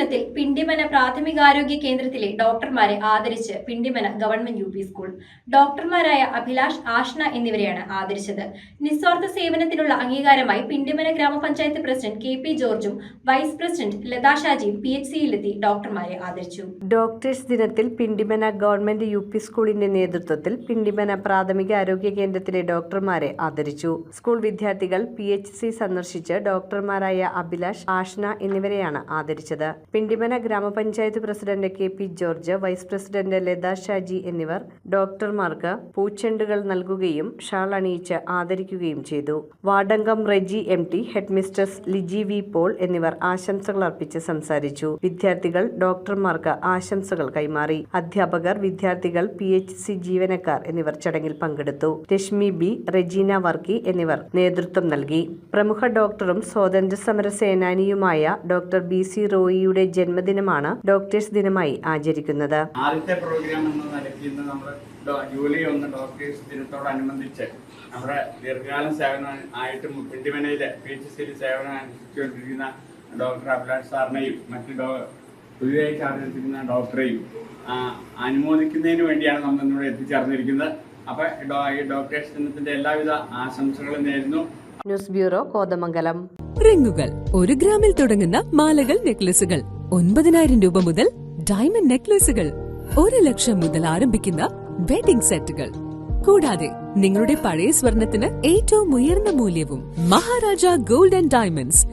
ദിനത്തിൽ പിണ്ടിമന പ്രാഥമികാരോഗ്യ കേന്ദ്രത്തിലെ ഡോക്ടർമാരെ ആദരിച്ച് Pindimana government U P school. ഡോക്ടർമാരായ അഭിലാഷ്, ആഷ്ന എന്നിവരെയാണ് ആദരിച്ചത്. നിസ്വാർത്ഥ സേവനത്തിനുള്ള അംഗീകാരമായി പിണ്ടിമന ഗ്രാമപഞ്ചായത്ത് പ്രസിഡന്റ് കെ പി ജോർജും വൈസ് പ്രസിഡന്റ് ലതാ ഷാജിയും PHCയിലെത്തി ഡോക്ടർമാരെ ആദരിച്ചു. ഡോക്ടേഴ്സ് ദിനത്തിൽ പിണ്ടിമന ഗവൺമെന്റ് യു പി സ്കൂളിന്റെ നേതൃത്വത്തിൽ പിണ്ടിമന പ്രാഥമിക ആരോഗ്യ കേന്ദ്രത്തിലെ ഡോക്ടർമാരെ ആദരിച്ചു. സ്കൂൾ വിദ്യാർത്ഥികൾ PHC സന്ദർശിച്ച് ഡോക്ടർമാരായ അഭിലാഷ്, ആഷ്ന എന്നിവരെയാണ് ആദരിച്ചത്. പിണ്ടിമന ഗ്രാമപഞ്ചായത്ത് president K P George, vice president Latha Shaji എന്നിവർ ഡോക്ടർമാർക്ക് പൂച്ചെണ്ടുകൾ നൽകുകയും ഷാൾ അണിയിച്ച് ആദരിക്കുകയും ചെയ്തു. വാർഡംഗം Reji MT, head mistress Liji V Paul എന്നിവർ ആശംസകൾ അർപ്പിച്ച് സംസാരിച്ചു. വിദ്യാർത്ഥികൾ ഡോക്ടർമാർക്ക് ആശംസകൾ കൈമാറി. അധ്യാപകർ, വിദ്യാർത്ഥികൾ, PHC ജീവനക്കാർ എന്നിവർ ചടങ്ങിൽ പങ്കെടുത്തു. രശ്മി B, റെജീന വർക്കി എന്നിവർ നേതൃത്വം നൽകി. പ്രമുഖ ഡോക്ടറും സ്വാതന്ത്ര്യ സമര സേനാനിയുമായ ഡോക്ടർ BC റോയിയുടെ ജന്മദിനമാണ് ഡോക്ടേഴ്സ് ദിനമായി ആചരിക്കുന്നത്. ആദ്യത്തെ പ്രോഗ്രാം എന്ന നിലയ്ക്ക് നമ്മൾ ജൂലൈ 1 ഡോക്ടേഴ്സ് ദിനത്തോടനുബന്ധിച്ച് നമ്മുടെ ദീർഘകാലം സേവനം ആയിട്ട് പിണ്ടിമനയിലെ PHCയിൽ സേവനം അനുഷ്ഠിച്ചുകൊണ്ടിരിക്കുന്ന ഡോക്ടർ അഭിലാഷ് സാറിനെയും മറ്റ് പുതിയതായി ചാർജെടുത്തിരിക്കുന്ന ഡോക്ടറെയും അനുമോദിക്കുന്നതിന് വേണ്ടിയാണ് നമ്മൾ ഇന്നിവിടെ എത്തിച്ചേർന്നിരിക്കുന്നത്. അപ്പോൾ ഈ ഡോക്ടേഴ്സ് ദിനത്തിന്റെ എല്ലാവിധ ആശംസകളും നേരുന്നു. News bureau, Kothamangalam. റിങ്ങുകൾ 1 ഗ്രാമിൽ തുടങ്ങുന്ന മാലകൾ, നെക്ലസുകൾ 9,000 രൂപ മുതൽ ഡയമണ്ട് നെക്ലസുകൾ 1 ലക്ഷം മുതൽ ആരംഭിക്കുന്ന വെഡിംഗ് സെറ്റുകൾ, കൂടാതെ നിങ്ങളുടെ പഴയ സ്വർണത്തിന് ഏറ്റവും ഉയർന്ന മൂല്യവും മഹാരാജ ഗോൾഡ് ആൻഡ് ഡയമണ്ട്സ്